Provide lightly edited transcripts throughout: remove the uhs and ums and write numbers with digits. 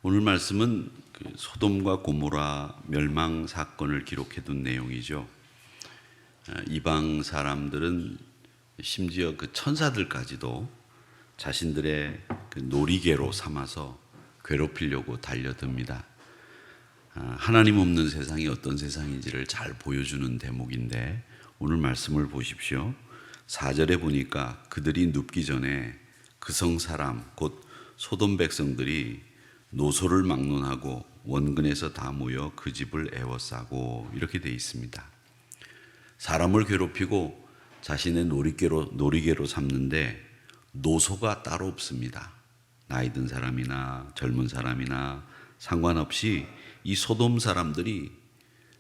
오늘 말씀은 소돔과 고모라 멸망 사건을 기록해둔 내용이죠. 이방 사람들은 심지어 그 천사들까지도 자신들의 그 놀이개로 삼아서 괴롭히려고 달려듭니다. 하나님 없는 세상이 어떤 세상인지를 잘 보여주는 대목인데 오늘 말씀을 보십시오. 4절에 보니까 그들이 눕기 전에 그 성 사람 곧 소돔 백성들이 노소를 막론하고 원근에서 다 모여 그 집을 애워싸고 이렇게 돼 있습니다. 사람을 괴롭히고 자신의 놀이개로 삼는데 노소가 따로 없습니다. 나이 든 사람이나 젊은 사람이나 상관없이 이 소돔 사람들이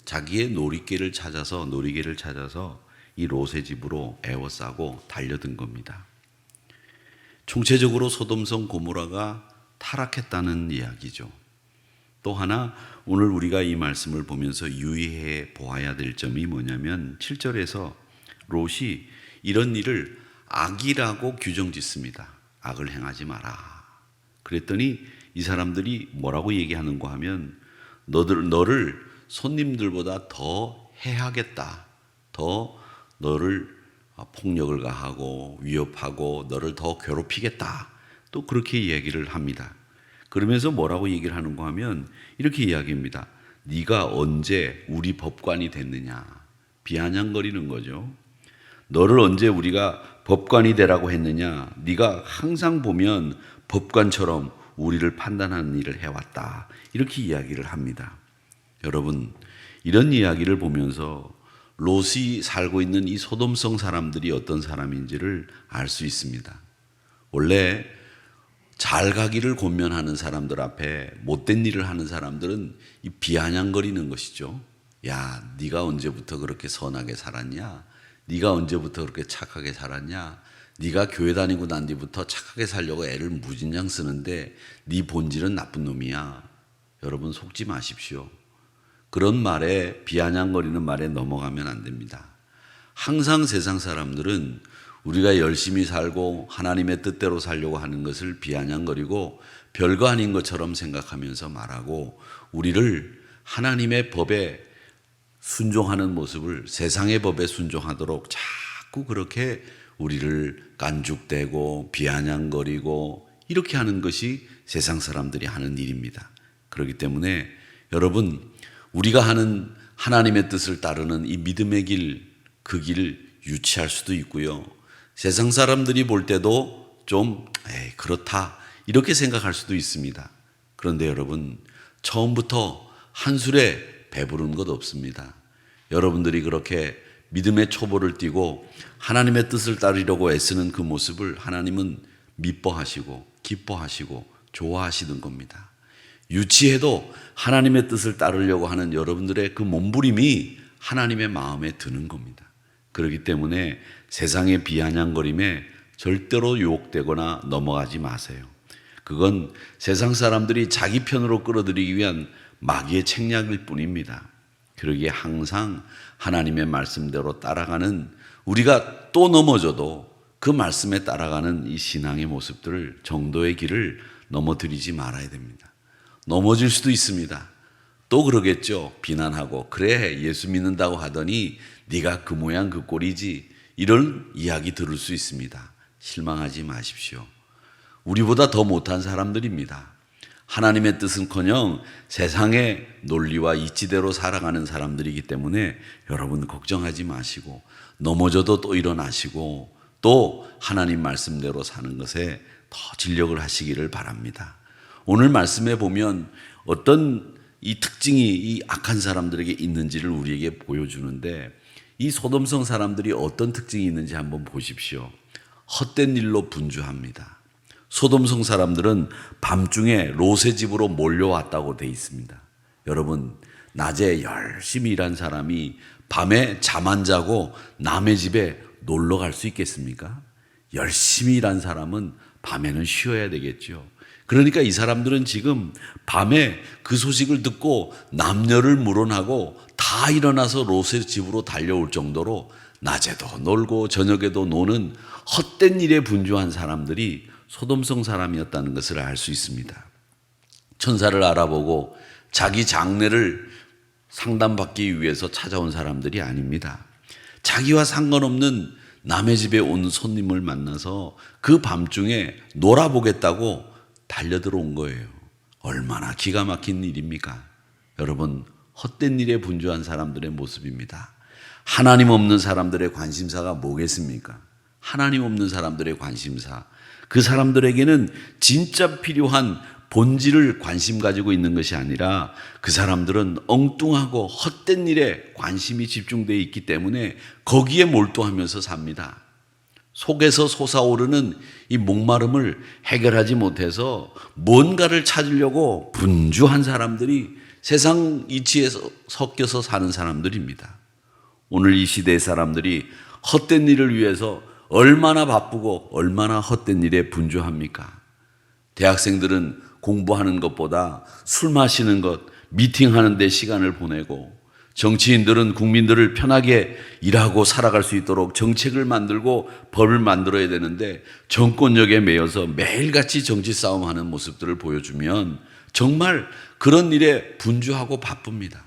자기의 놀이개를 찾아서 이 롯의 집으로 애워싸고 달려든 겁니다. 총체적으로 소돔성 고모라가 타락했다는 이야기죠. 또 하나 오늘 우리가 이 말씀을 보면서 유의해 보아야 될 점이 뭐냐면 7절에서 롯이 이런 일을 악이라고 규정짓습니다. 악을 행하지 마라. 그랬더니 이 사람들이 뭐라고 얘기하는가 하면 너를 손님들보다 더 해하겠다. 더 너를 폭력을 가하고 위협하고 너를 더 괴롭히겠다. 또 그렇게 이야기를 합니다. 그러면서 뭐라고 얘기를 하는가 하면 이렇게 이야기합니다. 네가 언제 우리 법관이 됐느냐. 비아냥거리는 거죠. 너를 언제 우리가 법관이 되라고 했느냐. 네가 항상 보면 법관처럼 우리를 판단하는 일을 해왔다. 이렇게 이야기를 합니다. 여러분, 이런 이야기를 보면서 롯이 살고 있는 이 소돔성 사람들이 어떤 사람인지를 알 수 있습니다. 원래 잘 가기를 권면하는 사람들 앞에 못된 일을 하는 사람들은 이 비아냥거리는 것이죠. 야, 네가 언제부터 그렇게 선하게 살았냐? 네가 언제부터 그렇게 착하게 살았냐? 네가 교회 다니고 난 뒤부터 착하게 살려고 애를 무진장 쓰는데 네 본질은 나쁜 놈이야. 여러분 속지 마십시오. 그런 말에 비아냥거리는 말에 넘어가면 안 됩니다. 항상 세상 사람들은 우리가 열심히 살고 하나님의 뜻대로 살려고 하는 것을 비아냥거리고 별거 아닌 것처럼 생각하면서 말하고 우리를 하나님의 법에 순종하는 모습을 세상의 법에 순종하도록 자꾸 그렇게 우리를 깐죽대고 비아냥거리고 이렇게 하는 것이 세상 사람들이 하는 일입니다. 그렇기 때문에 여러분 우리가 하는 하나님의 뜻을 따르는 이 믿음의 길, 그 길을 유치할 수도 있고요. 세상 사람들이 볼 때도 좀 그렇다 이렇게 생각할 수도 있습니다. 그런데 여러분 처음부터 한술에 배부른 것 없습니다. 여러분들이 그렇게 믿음의 초보를 띠고 하나님의 뜻을 따르려고 애쓰는 그 모습을 하나님은 미뻐하시고 기뻐하시고 좋아하시는 겁니다. 유치해도 하나님의 뜻을 따르려고 하는 여러분들의 그 몸부림이 하나님의 마음에 드는 겁니다. 그렇기 때문에 세상의 비아냥거림에 절대로 유혹되거나 넘어가지 마세요. 그건 세상 사람들이 자기 편으로 끌어들이기 위한 마귀의 책략일 뿐입니다. 그러기에 항상 하나님의 말씀대로 따라가는 우리가 또 넘어져도 그 말씀에 따라가는 이 신앙의 모습들을 정도의 길을 넘어뜨리지 말아야 됩니다. 넘어질 수도 있습니다. 또 그러겠죠. 비난하고 그래 예수 믿는다고 하더니 네가 그 모양 그 꼴이지 이런 이야기 들을 수 있습니다. 실망하지 마십시오. 우리보다 더 못한 사람들입니다. 하나님의 뜻은커녕 세상의 논리와 이치대로 살아가는 사람들이기 때문에 여러분 걱정하지 마시고 넘어져도 또 일어나시고 또 하나님 말씀대로 사는 것에 더 진력을 하시기를 바랍니다. 오늘 말씀에 보면 어떤 이 특징이 이 악한 사람들에게 있는지를 우리에게 보여주는데 이 소돔성 사람들이 어떤 특징이 있는지 한번 보십시오. 헛된 일로 분주합니다. 소돔성 사람들은 밤중에 롯의 집으로 몰려왔다고 돼 있습니다. 여러분 낮에 열심히 일한 사람이 밤에 잠 안 자고 남의 집에 놀러 갈 수 있겠습니까? 열심히 일한 사람은 밤에는 쉬어야 되겠죠. 그러니까 이 사람들은 지금 밤에 그 소식을 듣고 남녀를 물어나고 다 일어나서 롯의 집으로 달려올 정도로 낮에도 놀고 저녁에도 노는 헛된 일에 분주한 사람들이 소돔성 사람이었다는 것을 알 수 있습니다. 천사를 알아보고 자기 장래를 상담받기 위해서 찾아온 사람들이 아닙니다. 자기와 상관없는 남의 집에 온 손님을 만나서 그 밤중에 놀아보겠다고 달려들어온 거예요. 얼마나 기가 막힌 일입니까? 여러분, 헛된 일에 분주한 사람들의 모습입니다. 하나님 없는 사람들의 관심사가 뭐겠습니까? 하나님 없는 사람들의 관심사, 그 사람들에게는 진짜 필요한 본질을 관심 가지고 있는 것이 아니라 그 사람들은 엉뚱하고 헛된 일에 관심이 집중되어 있기 때문에 거기에 몰두하면서 삽니다. 속에서 솟아오르는 이 목마름을 해결하지 못해서 뭔가를 찾으려고 분주한 사람들이 세상 이치에 섞여서 사는 사람들입니다. 오늘 이 시대의 사람들이 헛된 일을 위해서 얼마나 바쁘고 얼마나 헛된 일에 분주합니까? 대학생들은 공부하는 것보다 술 마시는 것, 미팅하는 데 시간을 보내고, 정치인들은 국민들을 편하게 일하고 살아갈 수 있도록 정책을 만들고 법을 만들어야 되는데 정권력에 매여서 매일같이 정치 싸움하는 모습들을 보여주면 정말 그런 일에 분주하고 바쁩니다.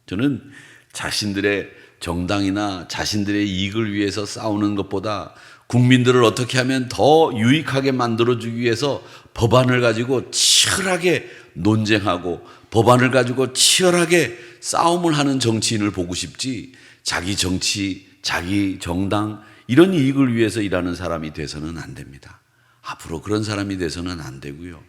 저는 자신들의 정당이나 자신들의 이익을 위해서 싸우는 것보다 국민들을 어떻게 하면 더 유익하게 만들어주기 위해서 법안을 가지고 치열하게 논쟁하고 법안을 가지고 치열하게 싸움을 하는 정치인을 보고 싶지, 자기 정치, 자기 정당 이런 이익을 위해서 일하는 사람이 돼서는 안 됩니다. 앞으로 그런 사람이 돼서는 안 되고요.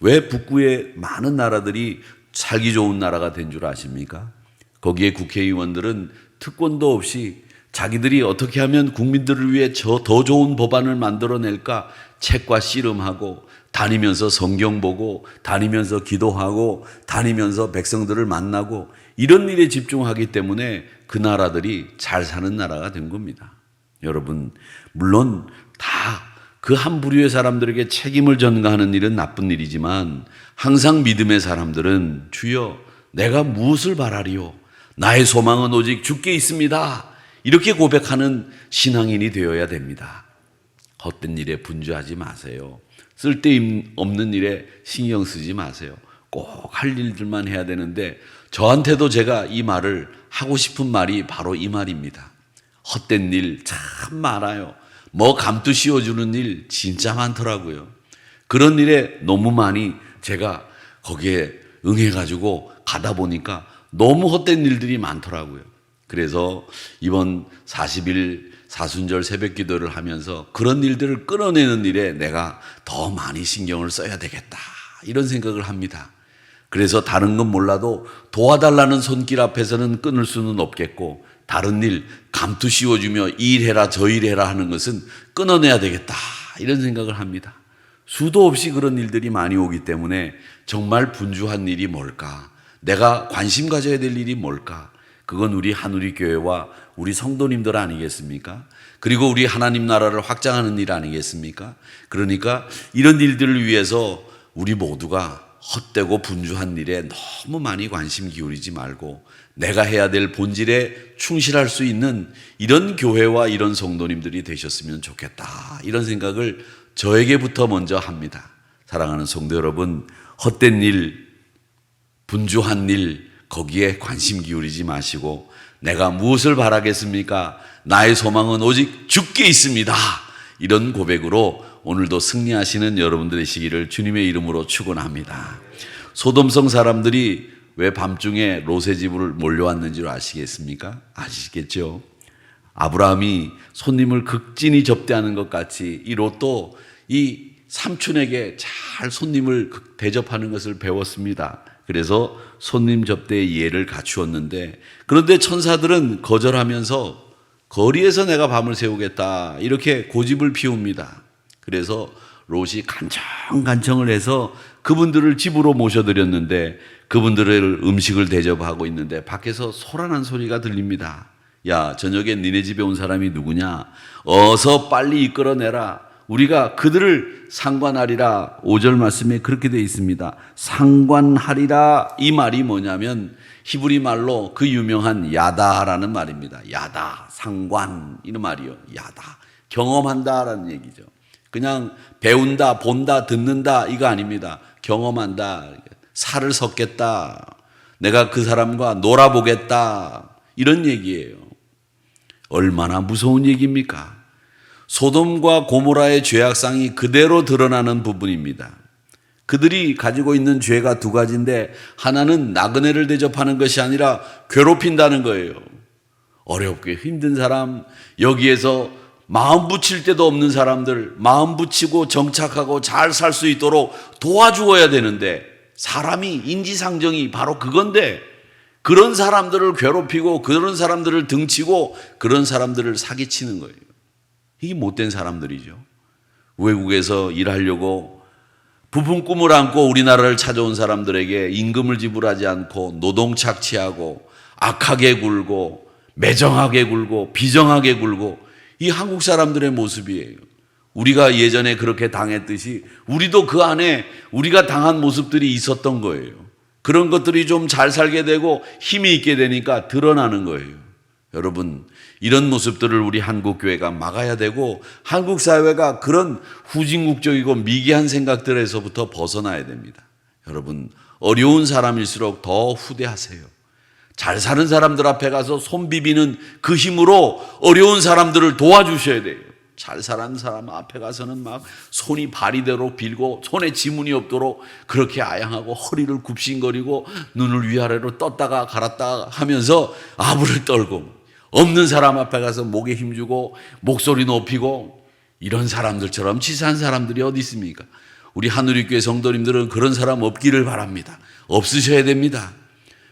왜 북구의 많은 나라들이 살기 좋은 나라가 된 줄 아십니까? 거기에 국회의원들은 특권도 없이 자기들이 어떻게 하면 국민들을 위해 더 좋은 법안을 만들어낼까 책과 씨름하고, 다니면서 성경 보고, 다니면서 기도하고, 다니면서 백성들을 만나고, 이런 일에 집중하기 때문에 그 나라들이 잘 사는 나라가 된 겁니다. 여러분, 물론 다 그 한 부류의 사람들에게 책임을 전가하는 일은 나쁜 일이지만 항상 믿음의 사람들은 주여 내가 무엇을 바라리요? 나의 소망은 오직 주께 있습니다. 이렇게 고백하는 신앙인이 되어야 됩니다. 헛된 일에 분주하지 마세요. 쓸데없는 일에 신경 쓰지 마세요. 꼭 할 일들만 해야 되는데, 저한테도 제가 이 말을 하고 싶은 말이 바로 이 말입니다. 헛된 일 참 많아요. 뭐 감투 씌워주는 일 진짜 많더라고요. 그런 일에 너무 많이 제가 거기에 응해가지고 가다 보니까 너무 헛된 일들이 많더라고요. 그래서 이번 40일 사순절 새벽 기도를 하면서 그런 일들을 끊어내는 일에 내가 더 많이 신경을 써야 되겠다, 이런 생각을 합니다. 그래서 다른 건 몰라도 도와달라는 손길 앞에서는 끊을 수는 없겠고, 다른 일 감투 씌워주며 이 일해라 저 일해라 하는 것은 끊어내야 되겠다, 이런 생각을 합니다. 수도 없이 그런 일들이 많이 오기 때문에 정말 분주한 일이 뭘까? 내가 관심 가져야 될 일이 뭘까? 그건 우리 한우리교회와 우리 성도님들 아니겠습니까? 그리고 우리 하나님 나라를 확장하는 일 아니겠습니까? 그러니까 이런 일들을 위해서 우리 모두가 헛되고 분주한 일에 너무 많이 관심 기울이지 말고 내가 해야 될 본질에 충실할 수 있는 이런 교회와 이런 성도님들이 되셨으면 좋겠다, 이런 생각을 저에게부터 먼저 합니다. 사랑하는 성도 여러분, 헛된 일, 분주한 일, 거기에 관심 기울이지 마시고 내가 무엇을 바라겠습니까? 나의 소망은 오직 주께 있습니다. 이런 고백으로 오늘도 승리하시는 여러분들 되시기를 주님의 이름으로 축원합니다. 소돔성 사람들이 왜 밤중에 롯의 집을 몰려왔는 줄 아시겠습니까? 아시겠죠? 아브라함이 손님을 극진히 접대하는 것 같이 이 롯도 이 삼촌에게 잘 손님을 대접하는 것을 배웠습니다. 그래서 손님 접대의 예를 갖추었는데, 그런데 천사들은 거절하면서 거리에서 내가 밤을 새우겠다, 이렇게 고집을 피웁니다. 그래서 롯이 간청간청을 해서 그분들을 집으로 모셔드렸는데, 그분들을 음식을 대접하고 있는데 밖에서 소란한 소리가 들립니다. 야, 저녁에 니네 집에 온 사람이 누구냐? 어서 빨리 이끌어내라. 우리가 그들을 상관하리라. 5절 말씀에 그렇게 되어 있습니다. 상관하리라, 이 말이 뭐냐면 히브리 말로 그 유명한 야다라는 말입니다. 야다, 상관, 이런 말이요. 야다, 경험한다라는 얘기죠. 그냥 배운다, 본다, 듣는다, 이거 아닙니다. 경험한다. 살을 섞겠다. 내가 그 사람과 놀아보겠다. 이런 얘기예요. 얼마나 무서운 얘기입니까? 소돔과 고모라의 죄악상이 그대로 드러나는 부분입니다. 그들이 가지고 있는 죄가 두 가지인데 하나는 나그네를 대접하는 것이 아니라 괴롭힌다는 거예요. 어렵게 힘든 사람, 여기에서 마음 붙일 데도 없는 사람들, 마음 붙이고 정착하고 잘 살 수 있도록 도와주어야 되는데 사람이 인지상정이 바로 그건데 그런 사람들을 괴롭히고 그런 사람들을 등치고 그런 사람들을 사기치는 거예요. 이게 못된 사람들이죠. 외국에서 일하려고 부푼 꿈을 안고 우리나라를 찾아온 사람들에게 임금을 지불하지 않고 노동 착취하고 악하게 굴고 매정하게 굴고 비정하게 굴고 이 한국 사람들의 모습이에요. 우리가 예전에 그렇게 당했듯이 우리도 그 안에 우리가 당한 모습들이 있었던 거예요. 그런 것들이 좀 잘 살게 되고 힘이 있게 되니까 드러나는 거예요. 여러분, 이런 모습들을 우리 한국교회가 막아야 되고 한국 사회가 그런 후진국적이고 미개한 생각들에서부터 벗어나야 됩니다. 여러분, 어려운 사람일수록 더 후대하세요. 잘 사는 사람들 앞에 가서 손 비비는 그 힘으로 어려운 사람들을 도와주셔야 돼요. 잘 사는 사람 앞에 가서는 막 손이 발이대로 빌고 손에 지문이 없도록 그렇게 아양하고 허리를 굽신거리고 눈을 위아래로 떴다가 갈았다가 하면서 아부를 떨고 없는 사람 앞에 가서 목에 힘주고 목소리 높이고 이런 사람들처럼 치사한 사람들이 어디 있습니까? 우리 하늘교회 성도님들은 그런 사람 없기를 바랍니다. 없으셔야 됩니다.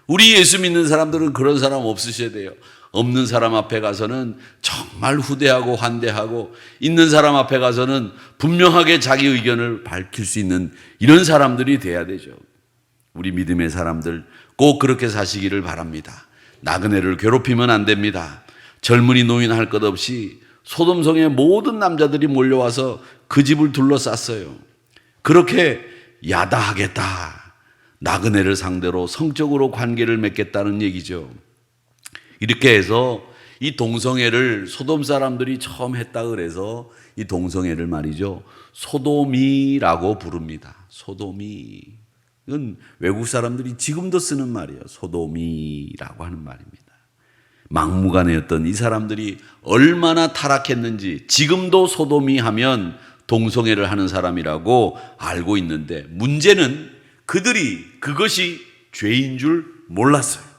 우리 예수 믿는 사람들은 그런 사람 없으셔야 돼요. 없는 사람 앞에 가서는 정말 후대하고 환대하고 있는 사람 앞에 가서는 분명하게 자기 의견을 밝힐 수 있는 이런 사람들이 돼야 되죠. 우리 믿음의 사람들 꼭 그렇게 사시기를 바랍니다. 나그네를 괴롭히면 안 됩니다. 젊은이 노인 할 것 없이 소돔성의 모든 남자들이 몰려와서 그 집을 둘러쌌어요. 그렇게 야다하겠다. 나그네를 상대로 성적으로 관계를 맺겠다는 얘기죠. 이렇게 해서 이 동성애를 소돔 사람들이 처음 했다 그래서 이 동성애를 말이죠. 소돔이라고 부릅니다. 소돔이. 이건 외국 사람들이 지금도 쓰는 말이에요. 소돔이라고 하는 말입니다. 막무가내였던 이 사람들이 얼마나 타락했는지 지금도 소돔이 하면 동성애를 하는 사람이라고 알고 있는데 문제는 그들이 그것이 죄인 줄 몰랐어요.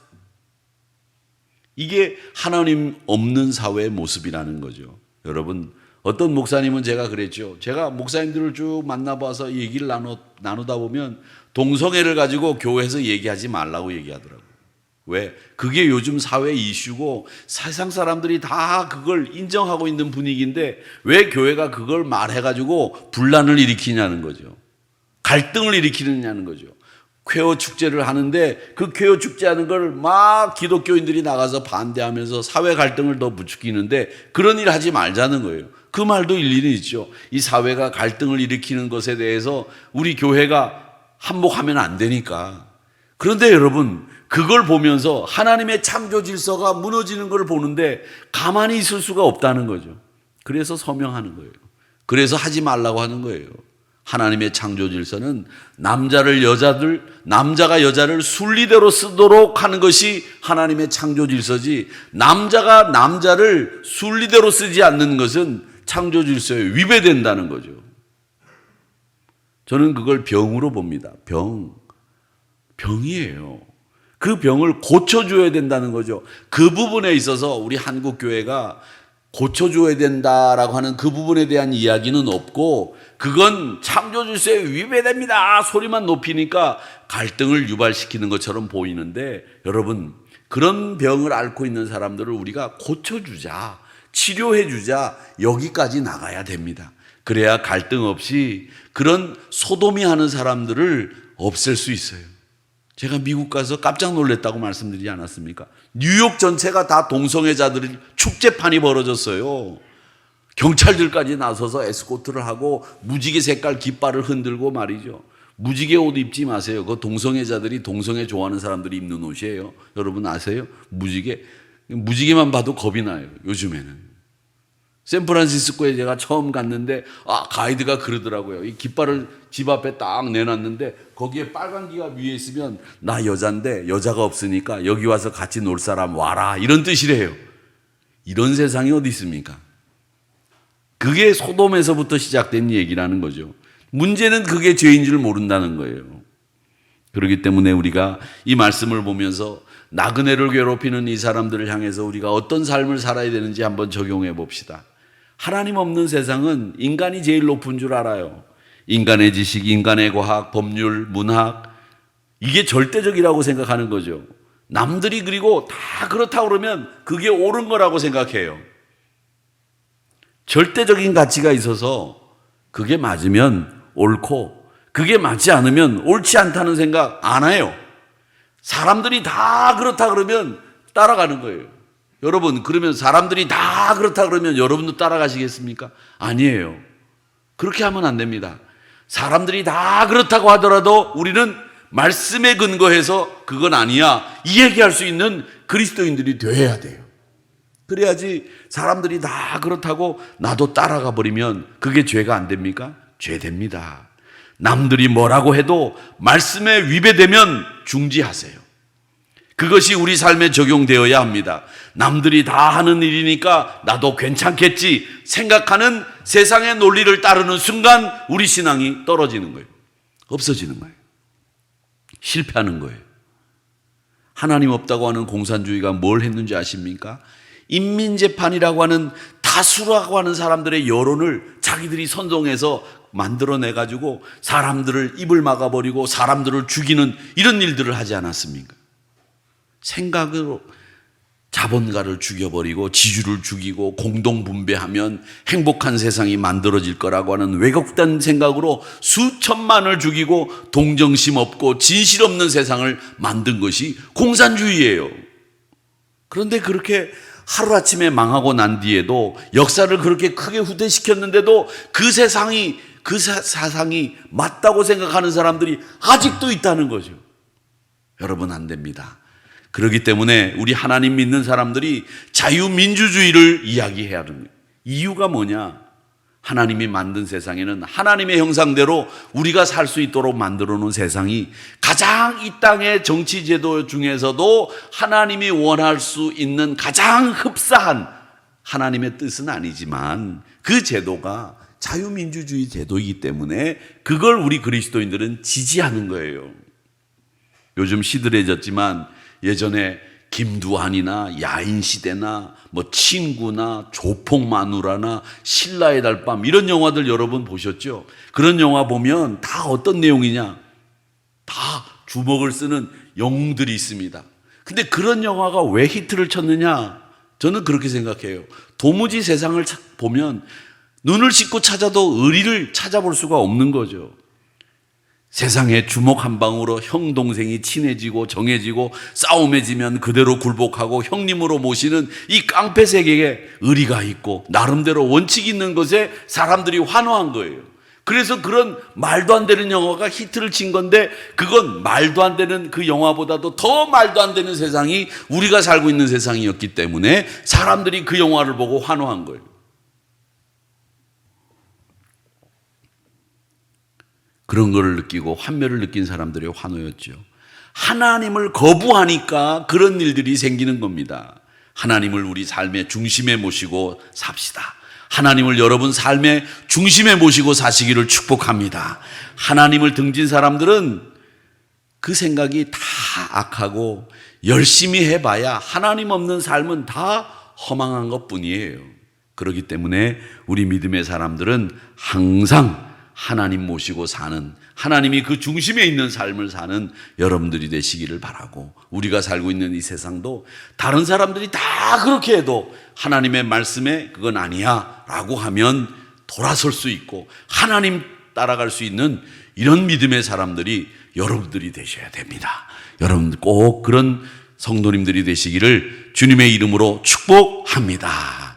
이게 하나님 없는 사회의 모습이라는 거죠. 여러분, 어떤 목사님은 제가 그랬죠. 제가 목사님들을 쭉 만나봐서 얘기를 나누다 보면 동성애를 가지고 교회에서 얘기하지 말라고 얘기하더라고요. 왜? 그게 요즘 사회 이슈고 세상 사람들이 다 그걸 인정하고 있는 분위기인데 왜 교회가 그걸 말해가지고 분란을 일으키냐는 거죠. 갈등을 일으키느냐는 거죠. 퀘어 축제를 하는데 그 퀘어 축제하는 걸 막 기독교인들이 나가서 반대하면서 사회 갈등을 더 부추기는데 그런 일 하지 말자는 거예요. 그 말도 일리는 있죠. 이 사회가 갈등을 일으키는 것에 대해서 우리 교회가 한몫하면 안 되니까. 그런데 여러분, 그걸 보면서 하나님의 창조 질서가 무너지는 걸 보는데 가만히 있을 수가 없다는 거죠. 그래서 서명하는 거예요. 그래서 하지 말라고 하는 거예요. 하나님의 창조 질서는 남자가 여자를 순리대로 쓰도록 하는 것이 하나님의 창조 질서지 남자가 남자를 순리대로 쓰지 않는 것은 창조 질서에 위배된다는 거죠. 저는 그걸 병으로 봅니다. 병이에요. 그 병을 고쳐줘야 된다는 거죠. 그 부분에 있어서 우리 한국 교회가 고쳐줘야 된다라고 하는 그 부분에 대한 이야기는 없고 그건 창조 질서에 위배됩니다 소리만 높이니까 갈등을 유발시키는 것처럼 보이는데 여러분, 그런 병을 앓고 있는 사람들을 우리가 고쳐주자, 치료해주자, 여기까지 나가야 됩니다. 그래야 갈등 없이 그런 소돔이 하는 사람들을 없앨 수 있어요. 제가 미국 가서 깜짝 놀랐다고 말씀드리지 않았습니까? 뉴욕 전체가 다 동성애자들이 축제판이 벌어졌어요. 경찰들까지 나서서 에스코트를 하고 무지개 색깔 깃발을 흔들고 말이죠. 무지개 옷 입지 마세요. 그 동성애자들이 동성애 좋아하는 사람들이 입는 옷이에요. 여러분 아세요? 무지개만 봐도 겁이 나요. 요즘에는. 샌프란시스코에 제가 처음 갔는데 가이드가 그러더라고요. 이 깃발을 집 앞에 딱 내놨는데 거기에 빨간 기가 위에 있으면 나 여잔데 여자가 없으니까 여기 와서 같이 놀 사람 와라, 이런 뜻이래요. 이런 세상이 어디 있습니까? 그게 소돔에서부터 시작된 얘기라는 거죠. 문제는 그게 죄인 줄 모른다는 거예요. 그렇기 때문에 우리가 이 말씀을 보면서 나그네를 괴롭히는 이 사람들을 향해서 우리가 어떤 삶을 살아야 되는지 한번 적용해 봅시다. 하나님 없는 세상은 인간이 제일 높은 줄 알아요. 인간의 지식, 인간의 과학, 법률, 문학, 이게 절대적이라고 생각하는 거죠. 남들이 그리고 다 그렇다고 그러면 그게 옳은 거라고 생각해요. 절대적인 가치가 있어서 그게 맞으면 옳고 그게 맞지 않으면 옳지 않다는 생각 안 해요. 사람들이 다 그렇다 그러면 따라가는 거예요. 여러분, 그러면 사람들이 다 그렇다 그러면 여러분도 따라가시겠습니까? 아니에요. 그렇게 하면 안 됩니다. 사람들이 다 그렇다고 하더라도 우리는 말씀에 근거해서 그건 아니야, 이 얘기할 수 있는 그리스도인들이 되어야 돼요. 그래야지 사람들이 다 그렇다고 나도 따라가 버리면 그게 죄가 안 됩니까? 죄 됩니다. 남들이 뭐라고 해도 말씀에 위배되면 중지하세요. 그것이 우리 삶에 적용되어야 합니다. 남들이 다 하는 일이니까 나도 괜찮겠지 생각하는 세상의 논리를 따르는 순간 우리 신앙이 떨어지는 거예요. 없어지는 거예요. 실패하는 거예요. 하나님 없다고 하는 공산주의가 뭘 했는지 아십니까? 인민재판이라고 하는 다수라고 하는 사람들의 여론을 자기들이 선동해서 만들어내가지고 사람들을 입을 막아버리고 사람들을 죽이는 이런 일들을 하지 않았습니까? 생각으로 자본가를 죽여버리고 지주를 죽이고 공동분배하면 행복한 세상이 만들어질 거라고 하는 왜곡된 생각으로 수천만을 죽이고 동정심 없고 진실 없는 세상을 만든 것이 공산주의예요. 그런데 그렇게 하루아침에 망하고 난 뒤에도 역사를 그렇게 크게 후퇴시켰는데도 그 세상이 그 사상이 맞다고 생각하는 사람들이 아직도 있다는 거죠. 여러분, 안 됩니다. 그렇기 때문에 우리 하나님 믿는 사람들이 자유민주주의를 이야기해야 합니다. 이유가 뭐냐? 하나님이 만든 세상에는 하나님의 형상대로 우리가 살 수 있도록 만들어 놓은 세상이 가장 이 땅의 정치제도 중에서도 하나님이 원할 수 있는 가장 흡사한 하나님의 뜻은 아니지만 그 제도가 자유민주주의 제도이기 때문에 그걸 우리 그리스도인들은 지지하는 거예요. 요즘 시들해졌지만 예전에 김두한이나 야인시대나 뭐 친구나 조폭마누라나 신라의 달밤 이런 영화들 여러분 보셨죠? 그런 영화 보면 다 어떤 내용이냐? 다 주먹을 쓰는 영웅들이 있습니다. 근데 그런 영화가 왜 히트를 쳤느냐? 저는 그렇게 생각해요. 도무지 세상을 보면 눈을 씻고 찾아도 의리를 찾아볼 수가 없는 거죠. 세상에 주먹 한 방으로 형 동생이 친해지고 정해지고 싸움에 지면 그대로 굴복하고 형님으로 모시는 이 깡패 세계에 의리가 있고 나름대로 원칙이 있는 것에 사람들이 환호한 거예요. 그래서 그런 말도 안 되는 영화가 히트를 친 건데 그건 말도 안 되는 그 영화보다도 더 말도 안 되는 세상이 우리가 살고 있는 세상이었기 때문에 사람들이 그 영화를 보고 환호한 거예요. 그런 걸 느끼고 환멸을 느낀 사람들의 환호였죠. 하나님을 거부하니까 그런 일들이 생기는 겁니다. 하나님을 우리 삶의 중심에 모시고 삽시다. 하나님을 여러분 삶의 중심에 모시고 사시기를 축복합니다. 하나님을 등진 사람들은 그 생각이 다 악하고 열심히 해봐야 하나님 없는 삶은 다 허망한 것뿐이에요. 그렇기 때문에 우리 믿음의 사람들은 항상 하나님 모시고 사는, 하나님이 그 중심에 있는 삶을 사는 여러분들이 되시기를 바라고, 우리가 살고 있는 이 세상도 다른 사람들이 다 그렇게 해도 하나님의 말씀에 그건 아니야 라고 하면 돌아설 수 있고 하나님 따라갈 수 있는 이런 믿음의 사람들이 여러분들이 되셔야 됩니다. 여러분 꼭 그런 성도님들이 되시기를 주님의 이름으로 축복합니다.